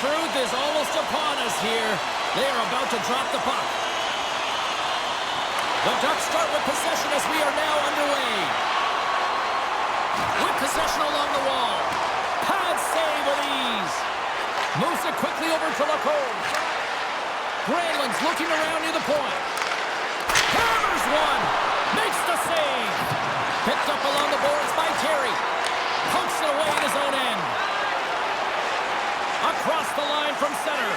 truth is almost upon us here. They are about to drop the puck. The Ducks start with possession as we are now underway. With possession along the wall. Pad save with ease. Moves it quickly over to Lacombe. Granlund's looking around near the point. Hammers one. Makes the save. Picked up along the boards by Terry. Punks it away in his own end. Across the line from center.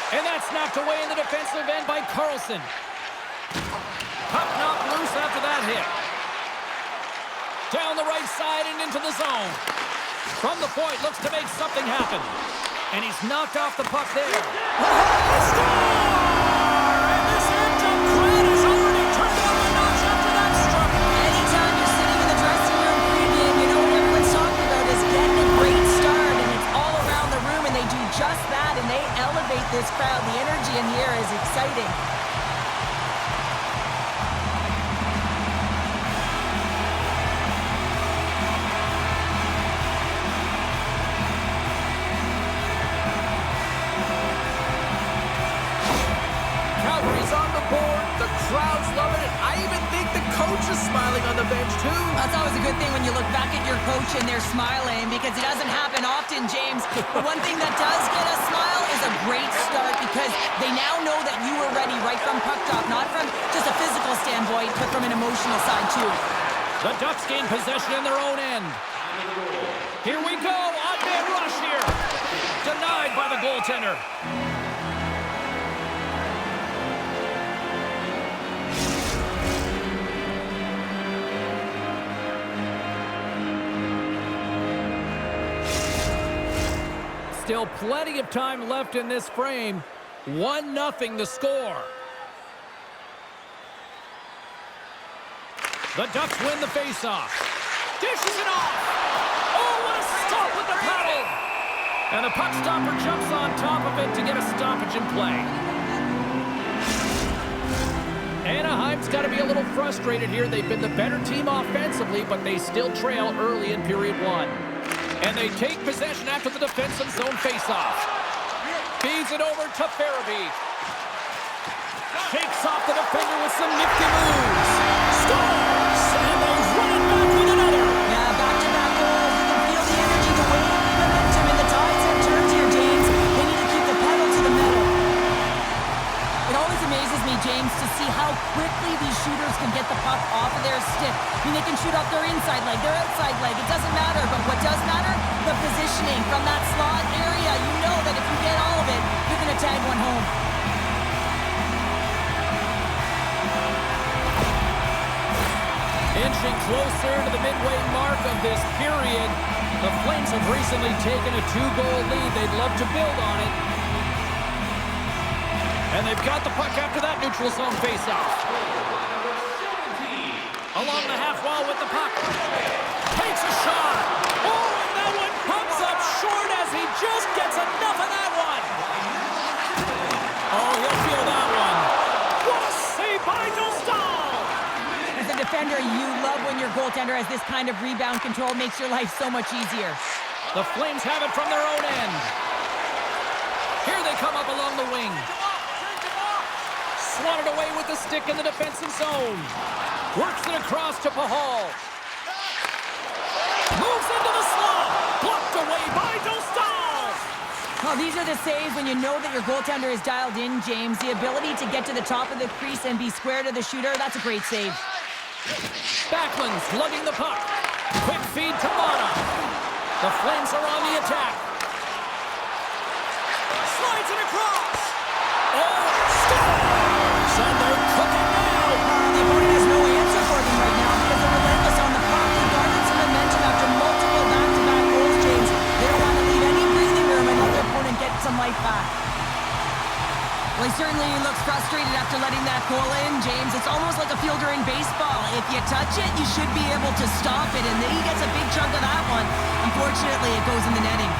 And that's knocked away in the defensive end by Carlson. Puck knocked loose after that hit. Down the right side and into the zone. From the point, looks to make something happen. And he's knocked off the puck there. Score! And this amped-up crowd has already turned up a notch after that stroke. Anytime you're sitting in the dressing room pregame, you know what everyone's talking about is getting a great start. And it's all around the room, and they do just that, and they elevate this crowd. The energy in here is exciting. Calgary's on the board. The crowd's loving it. I even think the coach is smiling on the bench, too. That's always a good thing when you look back at your coach and they're smiling, because it doesn't happen often, James. The one thing that does get a smile is a great start, because they now know that you were ready right from puck drop, not from just a physical standpoint, but from an emotional side, too. The Ducks gain possession in their own end. Here we go. Odd man rush here. Denied by the goaltender. Still plenty of time left in this frame. 1-0 the score. The Ducks win the faceoff. Dishes it off. Oh, what a stop with the paddle. And the puck stopper jumps on top of it to get a stoppage in play. Anaheim's got to be a little frustrated here. They've been the better team offensively, but they still trail early in period one. And they take possession after the defensive zone faceoff. Feeds it over to Farabee. Shakes off the defender with some nifty moves. Scores! And they run it back with another. Yeah, back-to-back goals. You can feel the energy, the wave, the momentum, and the tides have turned here, James. They need to keep the pedal to the metal. It always amazes me, James, to see how quickly these shooters can get the puck off of their stick. I mean, they can shoot off their inside leg, their outside leg. It doesn't matter, but what does matter? The positioning from that slot area. You know that if you get all of it, you're going to tag one home. Inching closer to the midway mark of this period. The Flames have recently taken a 2-goal lead. They'd love to build on it. And they've got the puck after that neutral zone faceoff. Along the half wall with the puck. Takes a shot. Oh, and that one comes up short as he just gets enough of that one. Oh, he'll feel that one. What a save by Dostal. As a defender, you love when your goaltender has this kind of rebound control. Makes your life so much easier. The Flames have it from their own end. Here they come up along the wing. Swatted away with the stick in the defensive zone. Works it across to Pahal. Moves into the slot. Blocked away by Dostal. Oh, these are the saves when you know that your goaltender is dialed in, James. The ability to get to the top of the crease and be square to the shooter, that's a great save. Backlund's lugging the puck. Quick feed to Mata. The Flames are on the attack. Slides it across. Oh, scores! And they're cooking now. The opponent has no answer for them right now because they're relentless on the puck. They garnered some momentum after multiple back-to-back goals, James. They don't want to leave any breathing room and let their opponent get some life back. Well, he certainly looks frustrated after letting that goal in, James. It's almost like a fielder in baseball. If you touch it, you should be able to stop it, and he gets a big chunk of that one. Unfortunately, it goes in the netting.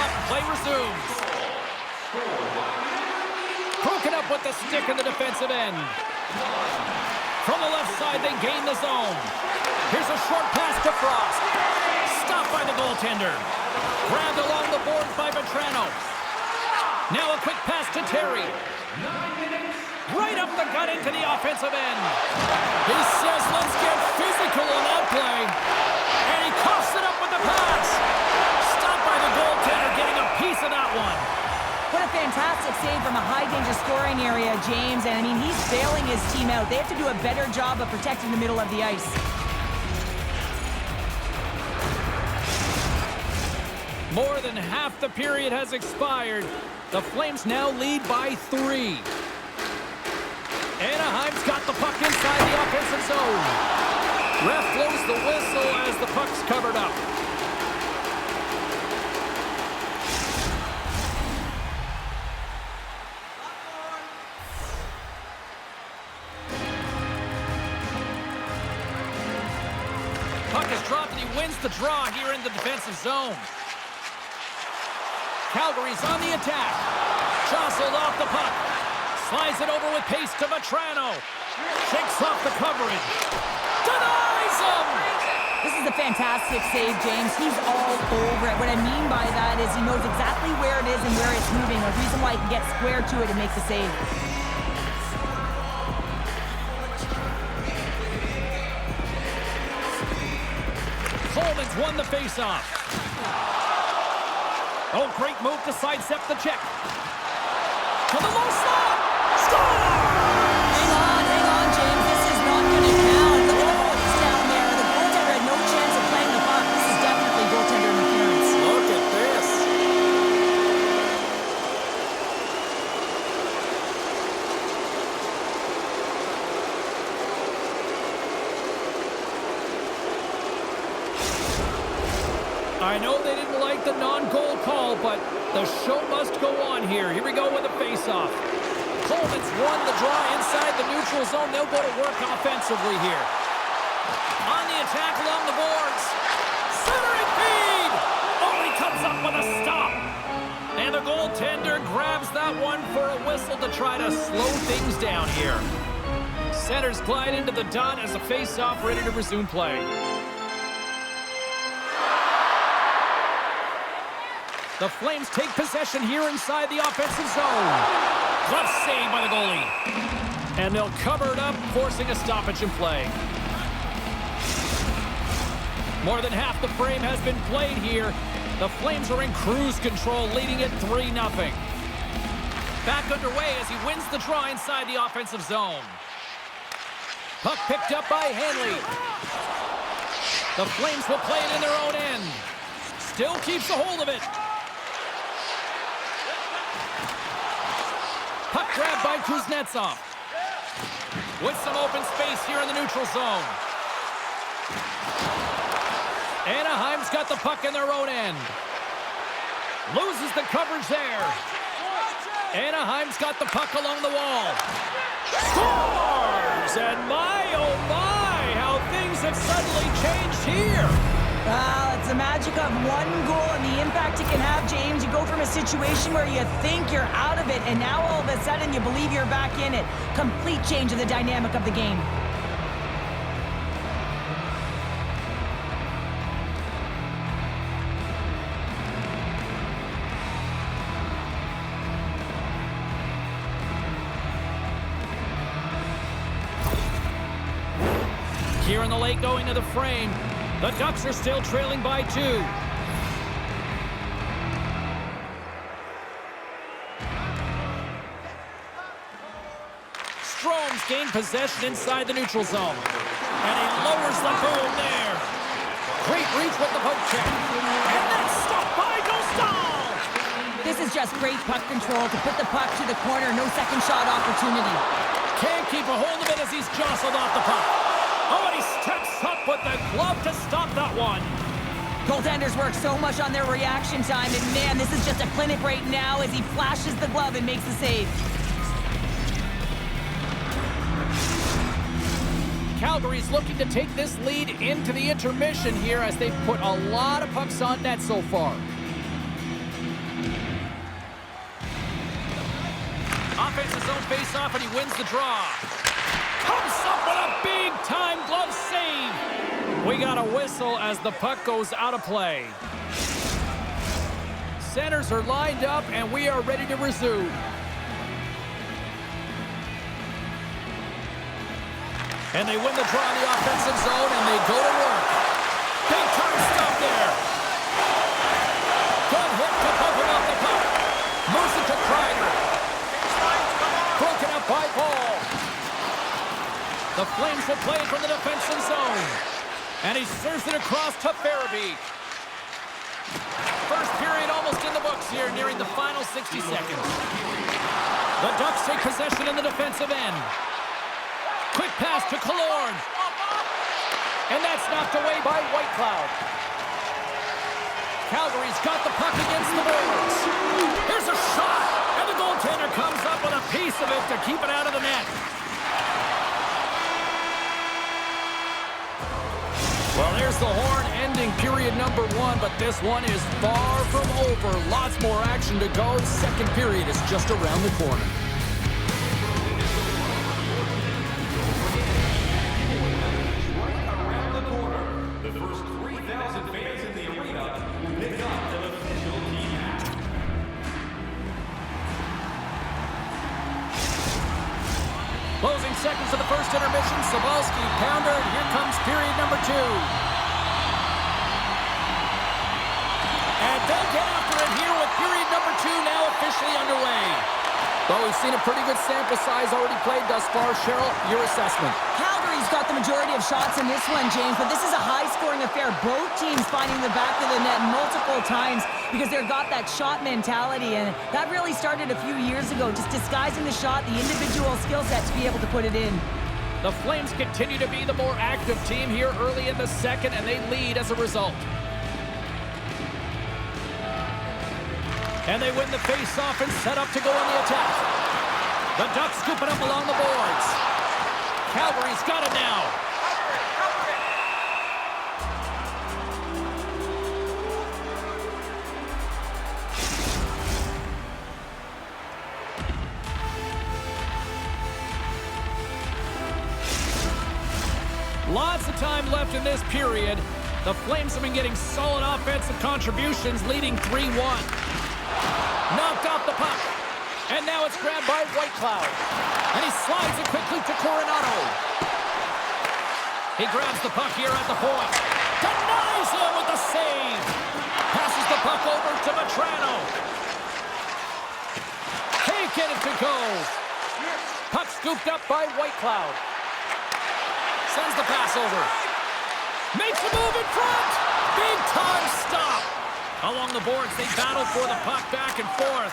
up. Play resumes. Broken up with the stick in the defensive end. From the left side, they gain the zone. Here's a short pass to Frost. Stopped by the goaltender. Grabbed along the boards by Vetrano. Now a quick pass to Terry. Right up the gut into the offensive end. He says, let's get physical on that play. And he coughs it up with the pass. Stopped by the goaltender, getting a piece of that one. What a fantastic save from a high-danger scoring area, James. And, I mean, he's bailing his team out. They have to do a better job of protecting the middle of the ice. More than half the period has expired. The Flames now lead by 3. Anaheim's got the puck inside the offensive zone. Ref blows the whistle as the puck's covered up. Puck is dropped and he wins the draw here in the defensive zone. Calgary's on the attack. Jostled off the puck. Slides it over with pace to Vetrano. Shakes off the coverage. Denies him! This is a fantastic save, James. He's all over it. What I mean by that is he knows exactly where it is and where it's moving. The reason why he can get square to it and make the save. Coleman's won the faceoff. Oh, great move to sidestep the check. To the low slot. Score! Hang on, James. This is not going to count. Look at the points down there. The goaltender had no chance of playing the puck. This is definitely goaltender interference. Look at this. I know they didn't like the non-goal call, but the show must go on here. Here we go with a face-off. Coleman's won the draw inside the neutral zone. They'll go to work offensively here. On the attack along the boards. Centering feed! Oh, he comes up with a stop. And the goaltender grabs that one for a whistle to try to slow things down here. Centers glide into the dot as a face-off ready to resume play. The Flames take possession here inside the offensive zone. Glove save by the goalie. And they'll cover it up, forcing a stoppage in play. More than half the frame has been played here. The Flames are in cruise control, leading it 3-0. Back underway as he wins the draw inside the offensive zone. Puck picked up by Hanley. The Flames will play it in their own end. Still keeps a hold of it. Puck grabbed by Kuznetsov. With some open space here in the neutral zone. Anaheim's got the puck in their own end. Loses the coverage there. Anaheim's got the puck along the wall. Scores! And my, oh my, how things have suddenly changed here. Well, it's the magic of one goal and the impact it can have, James. You go from a situation where you think you're out of it, and now all of a sudden you believe you're back in it. Complete change of the dynamic of the game. Here in the late going to the frame. The Ducks are still trailing by 2. Strome's gained possession inside the neutral zone. And he lowers the boom there. Great reach with the poke check. And then stopped by Dostal. This is just great puck control to put the puck to the corner. No second shot opportunity. Can't keep a hold of it as he's jostled off the puck. Oh, and he steps up with the glove to stop that one. Goaltenders work so much on their reaction time, and man, this is just a clinic right now as he flashes the glove and makes the save. Calgary's looking to take this lead into the intermission here as they've put a lot of pucks on net so far. faces his own face-off, and he wins the draw. Comes up with a big-time glove save. We got a whistle as the puck goes out of play. Centers are lined up, and we are ready to resume. And they win the draw in the offensive zone, and they go to work. Big-time stuff there. Good hit to open up the puck. Moves it to Kreider. Broken up by Paul. The Flames will play from the defensive zone. And he serves it across to Farabee. First period almost in the books here, nearing the final 60 seconds. The Ducks take possession in the defensive end. Quick pass to Killorn. And that's knocked away by Whitecloud. Calgary's got the puck against the boards. Here's a shot. And the goaltender comes up with a piece of it to keep it out of the net. Well, there's the horn ending period number 1, but this one is far from over. Lots more action to go. Second period is just around the corner. Closing seconds of the first intermission. Sabalski, pounder, and here comes period number 2. And they'll get after it here with period number 2 now officially underway. Well, we've seen a pretty good sample size already played thus far. Cheryl, your assessment. Calgary's got the majority of shots in this one, James, but this is a high-scoring affair. Both teams finding the back of the net multiple times because they've got that shot mentality, and that really started a few years ago, just disguising the shot, the individual skill set to be able to put it in. The Flames continue to be the more active team here early in the second, and they lead as a result. And they win the face-off and set up to go on the attack. The Ducks scoop it up along the boards. Calgary's got it now. Lots of time left in this period. The Flames have been getting solid offensive contributions, leading 3-1. Knocked off the puck. And now it's grabbed by Whitecloud. And he slides it quickly to Coronado. He grabs the puck here at the point. Denies him with the save. Passes the puck over to Vetrano. Can't get it to go. Puck scooped up by Whitecloud. Sends the pass over. Makes a move in front. Big time stop. Along the boards, they battle for the puck back and forth.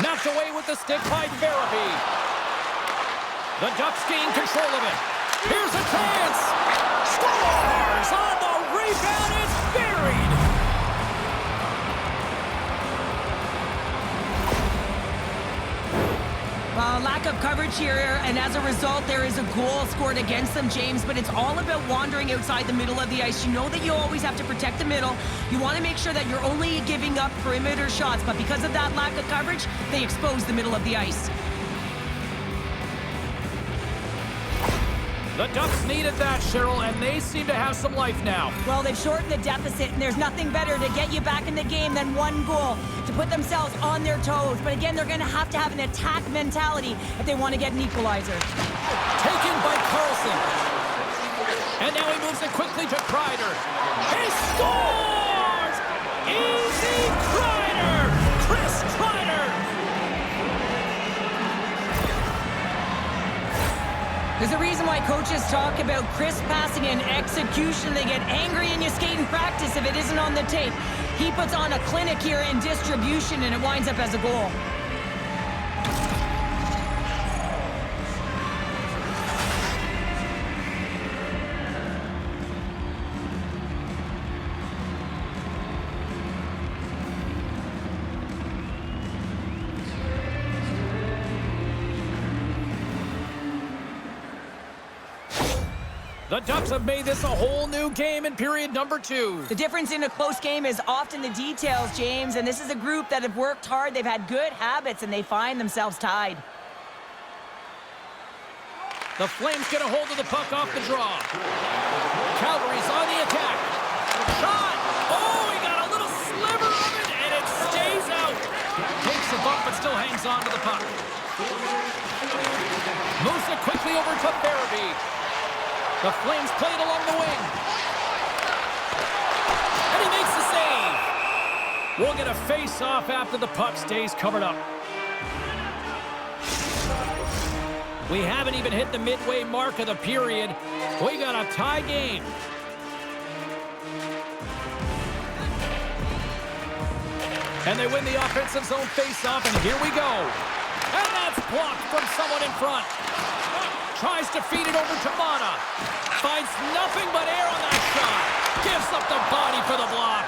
Knocked away with the stick by Farabee. The Ducks gain control of it. Here's a chance. Scores on the rebound. It's buried. Lack of coverage here, and as a result, there is a goal scored against them, James, but it's all about wandering outside the middle of the ice. You know that you always have to protect the middle. You want to make sure that you're only giving up perimeter shots, but because of that lack of coverage, they expose the middle of the ice. The Ducks needed that, Cheryl, and they seem to have some life now. Well, they've shortened the deficit, and there's nothing better to get you back in the game than one goal to put themselves on their toes. But again, they're going to have an attack mentality if they want to get an equalizer. Taken by Carlson. And now he moves it quickly to Kreider. He scores! Easy Kreider! Chris Kreider! There's a reason why coaches talk about crisp passing and execution. They get angry and you skate in practice if it isn't on the tape. He puts on a clinic here in distribution, and it winds up as a goal. The Ducks have made this a whole new game in period number 2. The difference in a close game is often the details, James, and this is a group that have worked hard, they've had good habits, and they find themselves tied. The Flames get a hold of the puck off the draw. Calgary's on the attack. Shot! Oh, he got a little sliver of it, and it stays out. Takes a bump, but still hangs on to the puck. Moves it quickly over to Barabee. The Flames play it along the wing. And he makes the save. We'll get a face-off after the puck stays covered up. We haven't even hit the midway mark of the period. We got a tie game. And they win the offensive zone face-off, and here we go. And that's blocked from someone in front. Tries to feed it over to Mata. Finds nothing but air on that shot. Gives up the body for the block.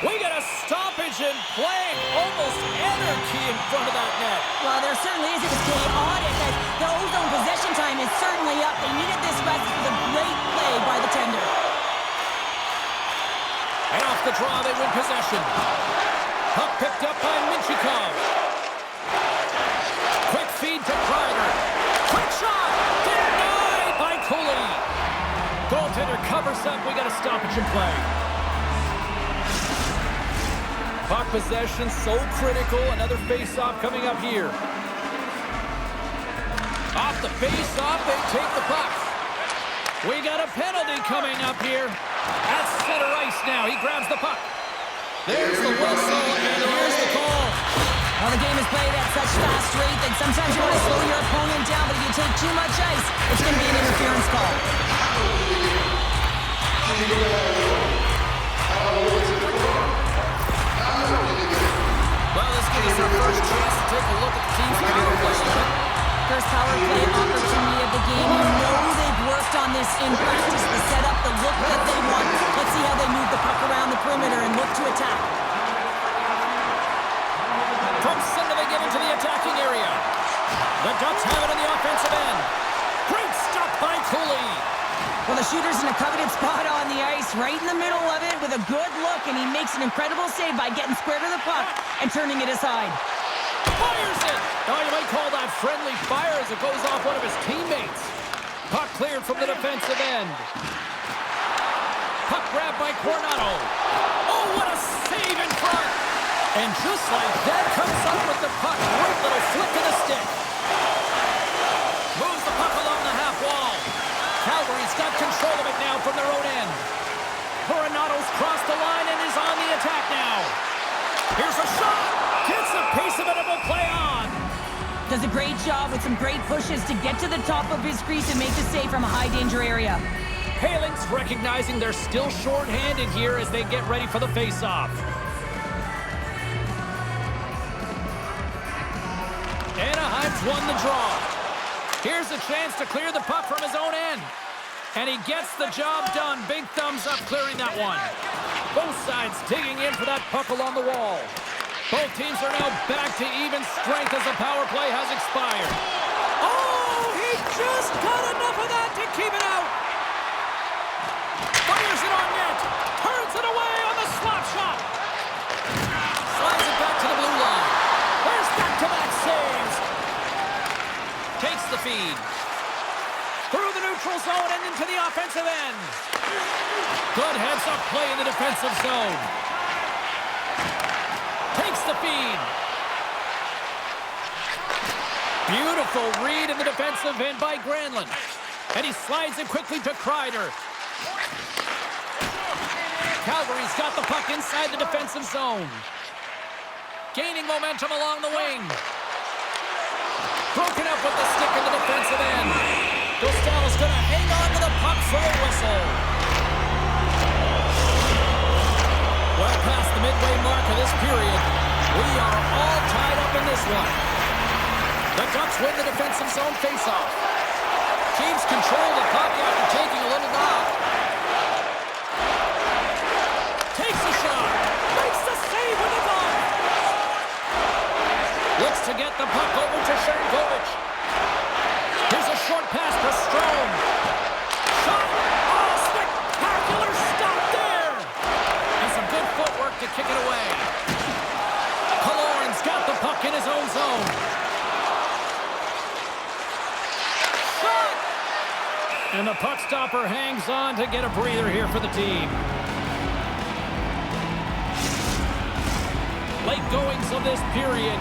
We got a stoppage in play. Almost anarchy in front of that net. Well, there certainly is. It was chaotic as the ozone possession time is certainly up. They needed this rest for the great play by the tender. And off the draw, they win possession. Puck picked up by Minchikov. Quick feed to Kreider. Quick shot! Denied by Cooley. Goaltender covers up. We got a stoppage in play. Puck possession so critical. Another face-off coming up here. Off the face-off, they take the puck. We got a penalty coming up here. At center ice now. He grabs the puck. There's the whistle, and here's the call. Well, the game is played at such fast rate that sometimes you want to slow your opponent down, but if you take too much ice, it's going to be an interference call. Well, this gives us our first chance to take a look at the team's power play. First power play opportunity of the game. You know they've worked on this in practice to set up the look that they want. Let's see how they move the puck around the perimeter and look to attack. From center, they get into the attacking area. The Ducks have it on the offensive end. Great stop by Cooley. Well, the shooter's in a coveted spot on the ice, right in the middle of it with a good look, and he makes an incredible save by getting square to the puck and turning it aside. Fires it! Oh, you might call that friendly fire as it goes off one of his teammates. Puck cleared from the defensive end. Puck grabbed by Coronado. Oh, what a save in front! And just like that, comes up with the puck. Great little flick of the stick. Moves the puck along the half wall. Calgary's got control of it now from their own end. Coronado's crossed the line and is on the attack now. Here's a shot. Gets a piece of it and will play on. Does a great job with some great pushes to get to the top of his crease and make the save from a high-danger area. Haling's recognizing they're still short-handed here as they get ready for the face-off. Anaheim's won the draw. Here's a chance to clear the puck from his own end. And he gets the job done. Big thumbs up clearing that one. Both sides digging in for that puck along the wall. Both teams are now back to even strength as the power play has expired. Oh, he just got enough of that to keep it out. Fires it on net. Turns it away on the slap shot. Slides it back to the blue line. There's back-to-back saves. Takes the feed. Through the neutral zone and into the offensive end. Good heads-up play in the defensive zone. Takes the feed. Beautiful read in the defensive end by Granlund. And he slides it quickly to Kreider. Calgary's got the puck inside the defensive zone. Gaining momentum along the wing. Broken up with the stick in the defensive end. Dostal's going to hang on to the puck for a whistle. Well past the midway mark of this period, we are all tied up in this one. The Ducks win the defensive zone faceoff. Teams control the puck after taking a little knock. Takes a shot. Makes the save with the ball. Looks to get the puck over to Sharangovich. Here's a short pass to Strome. Shot! moves on to get a breather here for the team. Late goings of this period.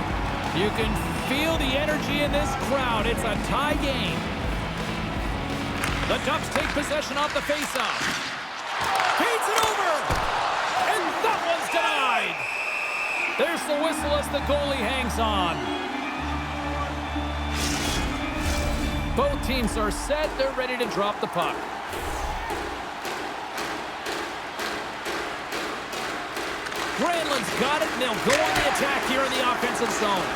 You can feel the energy in this crowd. It's a tie game. The Ducks take possession off the faceoff. Feeds it over. And that one's denied. There's the whistle as the goalie hangs on. Both teams are set. They're ready to drop the puck. Granlund's got it, and they'll go on the attack here in the offensive zone.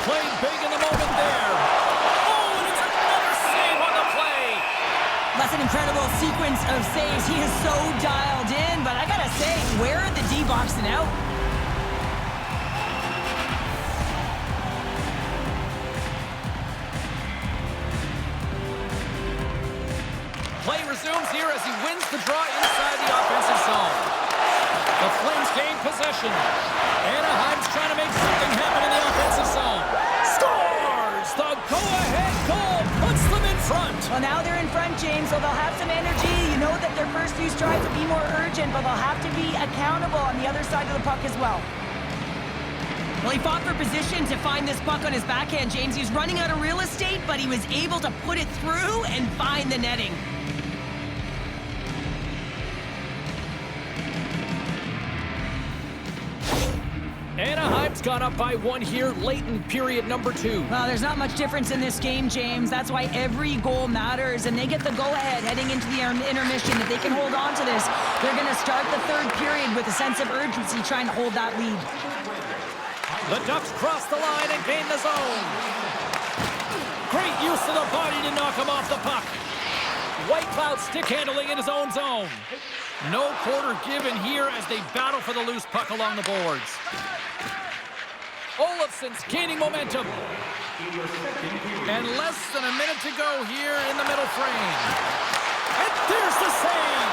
Playing big in the moment there. Oh, and it's another save on the play. That's an incredible sequence of saves. He is so dialed in, but I gotta say, where are the D boxing out? Play resumes here as he wins the draw inside the offensive zone. The Flames gain possession. Anaheim's trying to make something happen in the offensive zone. Scores! The go-ahead goal puts them in front. Well, now they're in front, James, so they'll have some energy. You know that their first few strides will be more urgent, but they'll have to be accountable on the other side of the puck as well. Well, he fought for position to find this puck on his backhand, James. He was running out of real estate, but he was able to put it through and find the netting. Anaheim's gone up by 1 here late in period number 2. Well, there's not much difference in this game, James. That's why every goal matters, and they get the go-ahead heading into the intermission. If they can hold on to this, they're going to start the third period with a sense of urgency trying to hold that lead. The Ducks cross the line and gain the zone. Great use of the body to knock him off the puck. Whitecloud stick handling in his own zone. No quarter given here as they battle for the loose puck along the boards. Olofsson's gaining momentum. And less than a minute to go here in the middle frame. And there's the save.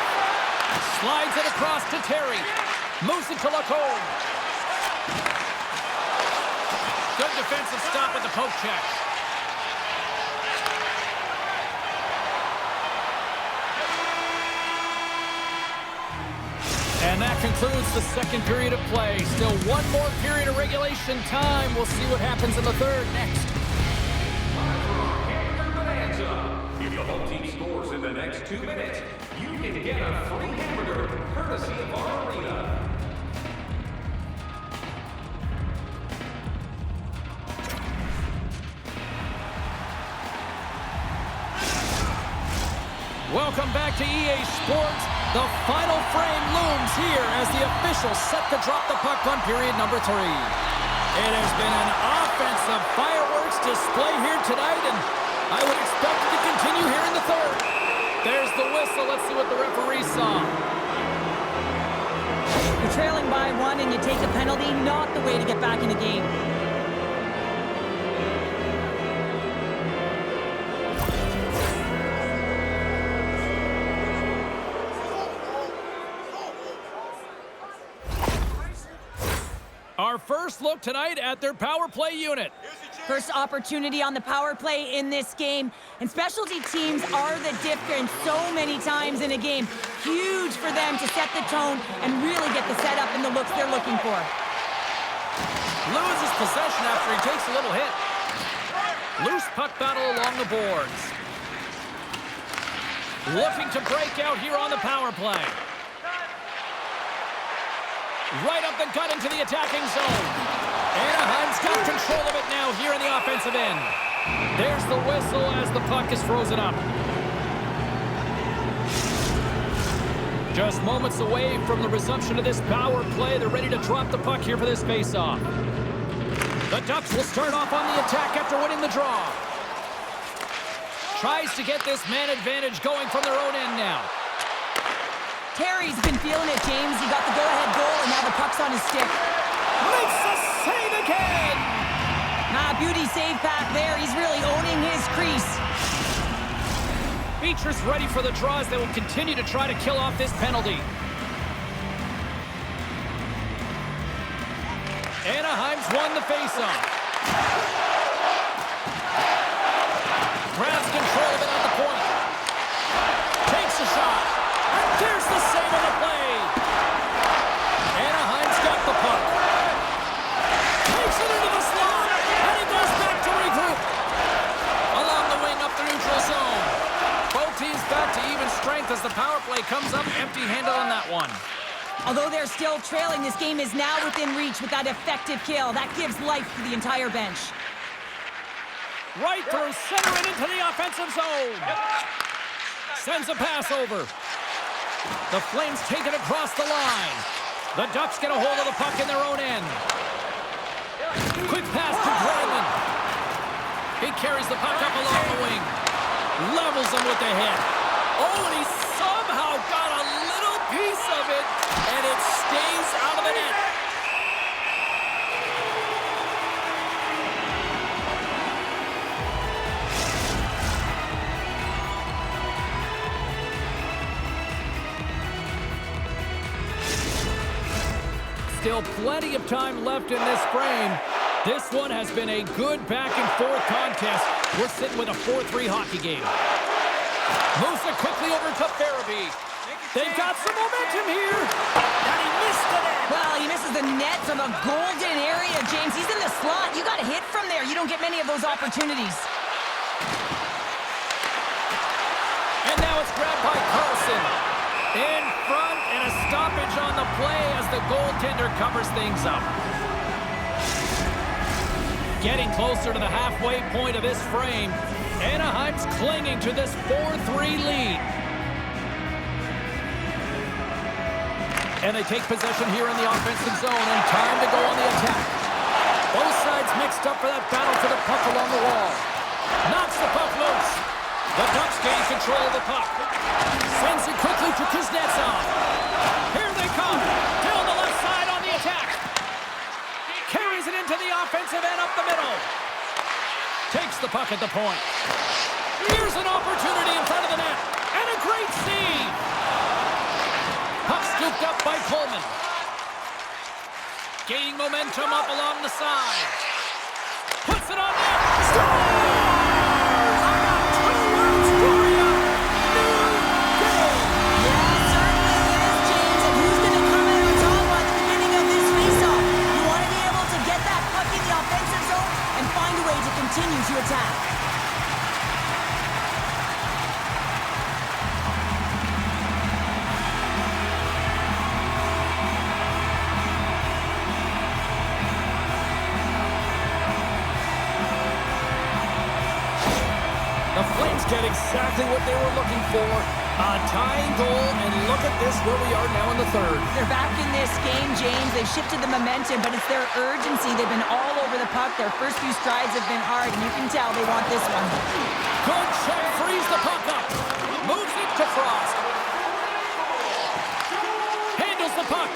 Slides it across to Terry. Moves it to Lacombe. Good defensive stop with the poke check. And that concludes the second period of play. Still one more period of regulation time. We'll see what happens in the third next. If the home team scores in the next 2 minutes, you can get a free hamburger courtesy of our arena. Welcome back to EA Sports. The final frame looms here as the officials set to drop the puck on period number 3. It has been an offensive fireworks display here tonight, and I would expect it to continue here in the third. There's the whistle. Let's see what the referee saw. You're trailing by 1 and you take a penalty, not the way to get back in the game. Our first look tonight at their power play unit. First opportunity on the power play in this game. And specialty teams are the difference so many times in a game. Huge for them to set the tone and really get the setup and the looks they're looking for. Loses possession after he takes a little hit. Loose puck battle along the boards. Looking to break out here on the power play. Right up the gut into the attacking zone. Anaheim's got control of it now here in the offensive end. There's the whistle as the puck is frozen up. Just moments away from the resumption of this power play. They're ready to drop the puck here for this faceoff. The Ducks will start off on the attack after winning the draw. Tries to get this man advantage going from their own end now. Terry's been feeling it, James. He got the go-ahead goal, and now the puck's on his stick. Makes the save again! Beauty save back there. He's really owning his crease. Beecher's ready for the draws. They will continue to try to kill off this penalty. Anaheim's won the faceoff. Grabs control of it at the point. Takes a shot. And there's the save on the play. Anaheim's got the puck. Takes it into the slot. And he goes back to regroup. Along the wing up the neutral zone. Both teams back to even strength as the power play comes up empty-handed on that one. Although they're still trailing, this game is now within reach with that effective kill. That gives life to the entire bench. Right through center and into the offensive zone. Sends a pass over. The Flames take it across the line. The Ducks get a hold of the puck in their own end. Quick pass to Grayman. He carries the puck up along the wing. Levels him with the hit. Oh, and he somehow got a little piece of it, and it stays out of the net. Still plenty of time left in this frame. This one has been a good back-and-forth contest. We're sitting with a 4-3 hockey game. Moves it quickly over to Farabee. They've got some momentum here. And he missed the net. Well, he misses the net from a golden area, James. He's in the slot. You got to hit from there. You don't get many of those opportunities. And now it's grabbed by Carlson. In front, and a stoppage on the play as the goaltender covers things up. Getting closer to the halfway point of this frame. Anaheim's clinging to this 4-3 lead. And they take possession here in the offensive zone, and time to go on the attack. Both sides mixed up for that battle for the puck along the wall. Knocks the puck loose. The Ducks gain control of the puck. Sends it quickly to Kuznetsov. Here they come. Down the left side on the attack. Carries it into the offensive end up the middle. Takes the puck at the point. Here's an opportunity in front of the net. And a great save. Puck scooped up by Coleman. Gaining momentum up along the side. Puts it on net. Scores! I got 2 words for you. New goal. Yeah, certainly is, James. And who's going to come out on top at the beginning of this faceoff? You want to be able to get that puck in the offensive zone and find a way to continue to attack. The Flames get exactly what they were looking for. A tying goal, and look at this where we are now in the third. They're back in this game, James. They've shifted the momentum, but it's their urgency. They've been all over the puck. Their first few strides have been hard, and you can tell they want this one. Good check, frees the puck up. Moves it to Frost. Handles the puck.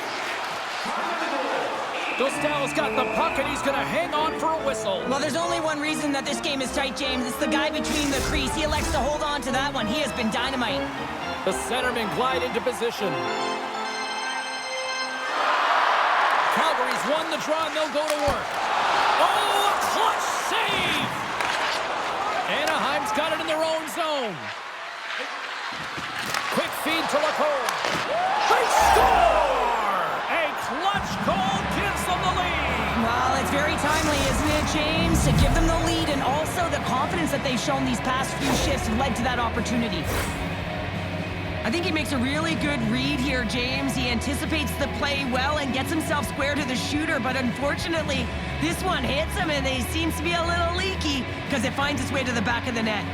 Dostal's got the puck, and he's going to hang on for a whistle. Well, there's only one reason that this game is tight, James. It's the guy between the crease. He elects to hold on to that one. He has been dynamite. The centermen glide into position. Calgary's won the draw, and they'll go to work. Oh, a clutch save! Anaheim's got it in their own zone. Quick feed to Lacombe. They score! A clutch goal gives them the lead. Well, it's very timely, isn't it, James? To give them the lead, and also the confidence that they've shown these past few shifts led to that opportunity. I think he makes a really good read here, James. He anticipates the play well and gets himself square to the shooter, but unfortunately, this one hits him, and he seems to be a little leaky because it finds its way to the back of the net.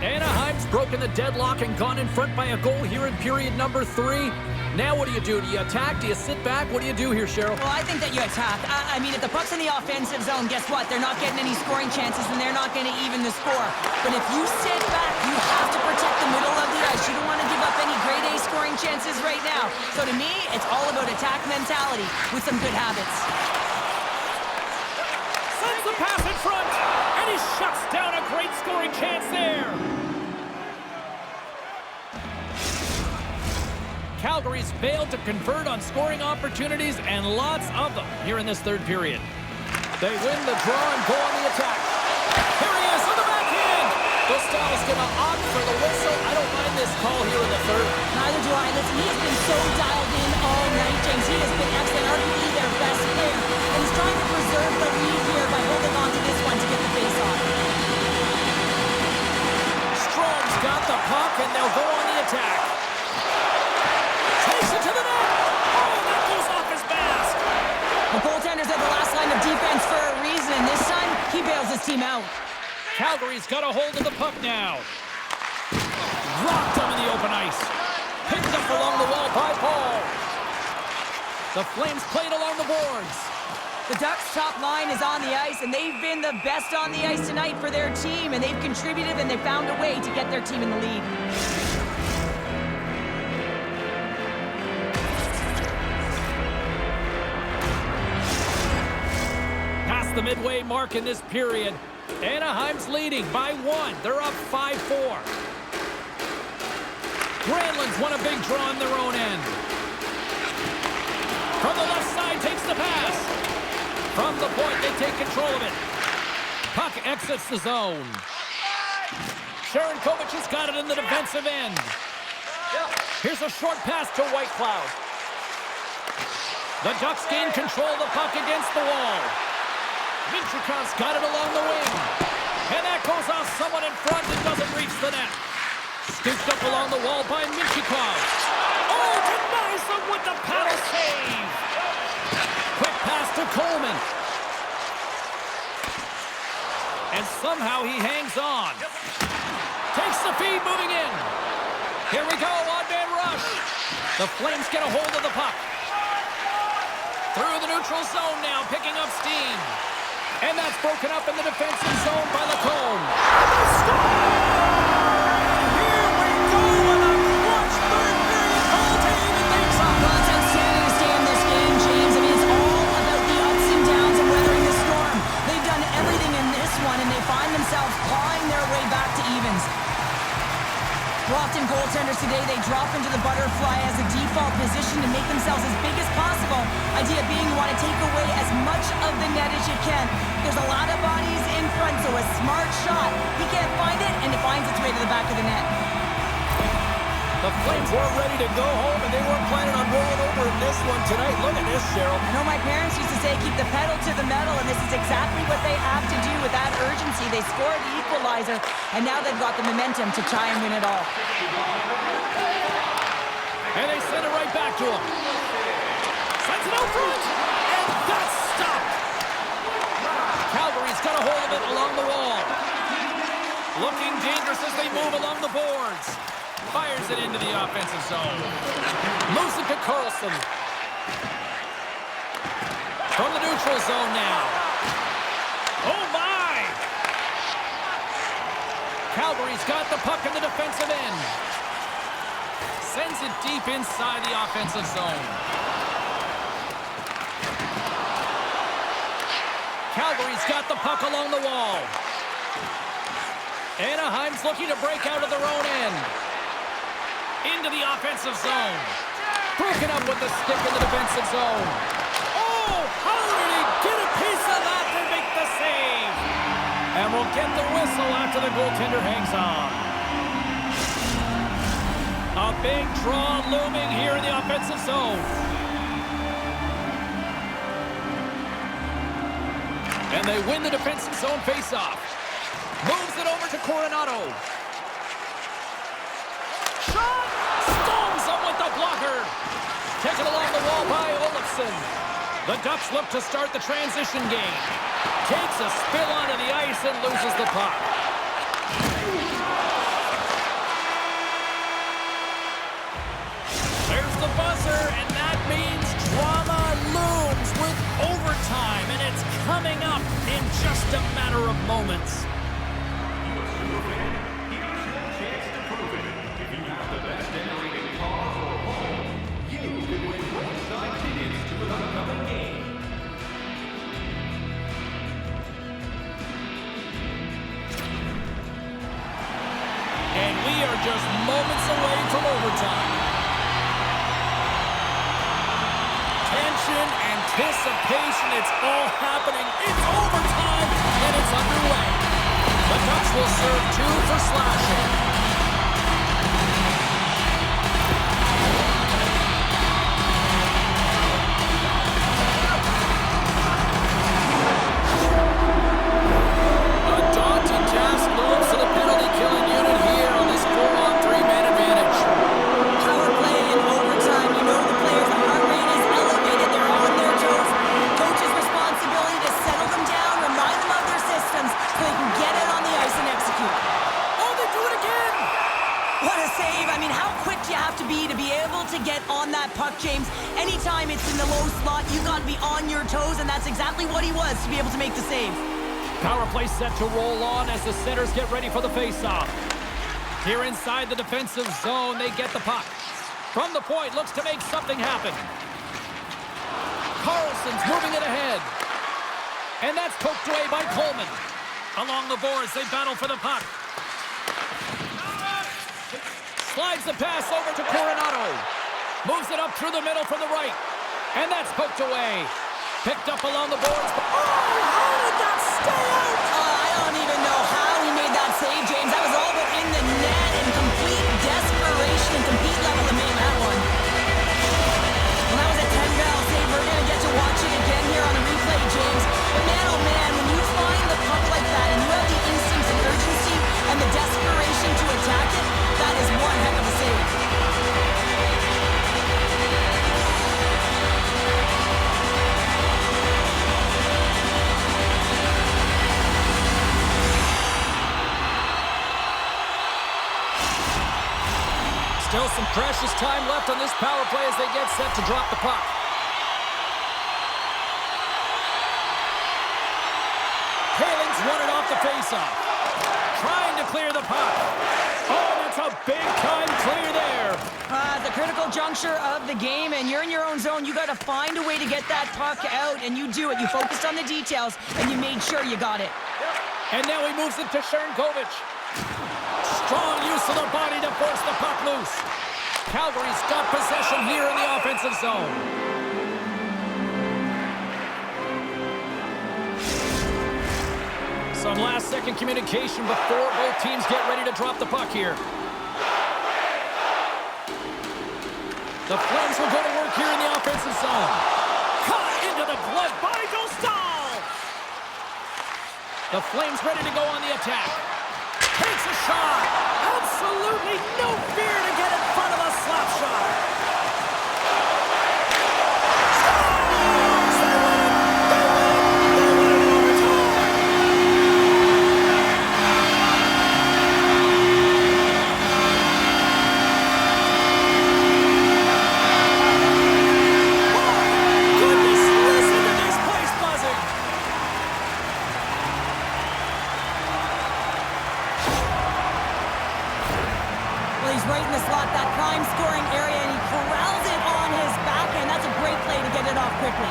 Anaheim's broken the deadlock and gone in front by a goal here in period number 3. Now what do? Do you attack? Do you sit back? What do you do here, Cheryl? Well, I think that you attack. I mean, if the puck's in the offensive zone, guess what? They're not getting any scoring chances, and they're not going to even the score. But if you sit back, you have to protect the middle of the ice. You don't want to give up any grade A scoring chances right now. So to me, it's all about attack mentality with some good habits. Sends the pass in front, and he shuts down a great scoring chance there. Calgary's failed to convert on scoring opportunities, and lots of them here in this third period. They win the draw and go on the attack. Here he is on the backhand. Gustav's going to opt for the whistle. I don't mind this call here in the third. Neither do I. Listen, he has been so dialed in all night, James. He has been excellent, arguably their best player. And he's trying to preserve the lead here by holding on to this one to get the face-off. Strom's got the puck, and they'll go on the attack. Takes it to the net. Oh, that goes off his mask. The goaltender's at the last line of defense for a reason, and this time, he bails his team out. Calgary's got a hold of the puck now. Rocked him in the open ice. Picked up along the wall by Paul. The Flames played along the boards. The Ducks' top line is on the ice, and they've been the best on the ice tonight for their team, and they've contributed, and they've found a way to get their team in the lead. Past the midway mark in this period. Anaheim's leading by 1. They're up 5-4. Granlund's won a big draw on their own end. From the left side, takes the pass. From the point, they take control of it. Puck exits the zone. Sharankovic has got it in the defensive end. Here's a short pass to Whitecloud. The Ducks gain control of the puck against the wall. Minchukov's got it along the wing. And that goes off someone in front and doesn't reach the net. Scooped up along the wall by Minchukov. Oh, denies them with the paddle save. Quick pass to Coleman. And somehow he hangs on. Takes the feed, moving in. Here we go, odd-man rush. The Flames get a hold of the puck. Through the neutral zone now, picking up steam. And that's broken up in the defensive zone by Lacombe. Here we go with a clutch third period goaltending and things up. Well, it's outstanding to stay in this game, James. I mean, it's all about the ups and downs and weathering the storm. They've done everything in this one, and they find themselves clawing their way back to evens. Often goaltenders today, they drop into the butterfly as a default position to make themselves as big as possible. Idea being you want to take away as much of the net as you can. There's a lot of bodies in front, so a smart shot. He can't find it, and it finds its way to the back of the net. The Flames were ready to go home, and they weren't planning on rolling over in this one tonight. Look at this, Cheryl. I know my parents used to say, keep the pedal to the metal, and this is exactly what they have to do with that urgency. They scored the equalizer, and now they've got the momentum to try and win it all. And they send it right back to him. Sends it out front, and that's stopped. Calgary's got a hold of it along the wall. Looking dangerous as they move along the boards. Fires it into the offensive zone. Moves it to Carlson. From the neutral zone now. Oh, my! Calgary's got the puck in the defensive end. Sends it deep inside the offensive zone. Calgary's got the puck along the wall. Anaheim's looking to break out of their own end. Into the offensive zone. Broken up with the stick in the defensive zone. Oh, how did he get a piece of that to make the save? And we'll get the whistle after the goaltender hangs on. A big draw looming here in the offensive zone. And they win the defensive zone faceoff. Moves it over to Coronado. Shot! Stones him with the blocker. Taken along the wall by Olofsson. The Ducks look to start the transition game. Takes a spill onto the ice and loses the puck. There's the buzzer, and that means drama looms with overtime, and it's coming up in just a matter of moments. And we are just moments away from overtime. Tension and anticipation. It's all happening. It's overtime, and it's underway. The Ducks will serve 2 for slashing. James, anytime it's in the low slot, you got to be on your toes, and that's exactly what he was to be able to make the save. Power play set to roll on as the centers get ready for the faceoff. Here inside the defensive zone, they get the puck. From the point, looks to make something happen. Carlson's moving it ahead. And that's poked away by Coleman. Along the boards, they battle for the puck. Slides the pass over to Coronado. Moves it up through the middle from the right. And that's poked away. Picked up along the boards. Oh, how did that stay out? I don't even know how he made that save, James. That was all but in the net in complete desperation and compete level to make that one. Well, that was a 10-barrel save. We're going to get to watch it again here on the replay, James. But man, oh man, when you find the puck like that and you have the instincts and urgency and the desperation to attack it, that is one heck of a save. Still some precious time left on this power play as they get set to drop the puck. Paling's won it off the faceoff. Trying to clear the puck. Oh, that's a big-time clear there. The critical juncture of the game, and you're in your own zone. You got to find a way to get that puck out, and you do it. You focused on the details, and you made sure you got it. And now he moves it to Sharangovich. Strong use of the body to force the puck loose. Calgary's got possession here in the offensive zone. Some last-second communication before both teams get ready to drop the puck here. The Flames will go to work here in the offensive zone. Caught into the glove by Dostal. The Flames ready to go on the attack. Takes a shot. Absolutely no fear to get in front of a slap shot. Right in the slot, that prime scoring area, and he corrals it on his backhand. That's a great play to get it off quickly.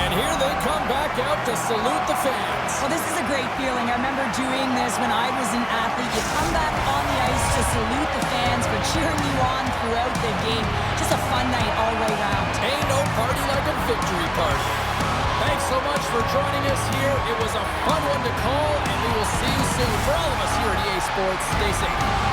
And here they come back out to salute the fans. Well, this is a great feeling. I remember doing this when I was an athlete. You come back on the ice to salute the fans for cheering you on throughout the game. Just a fun night all the way around. Ain't no party like a victory party. Thanks so much for joining us here. It was a fun one to call, and we will see you soon. For all of us here at EA Sports, stay safe.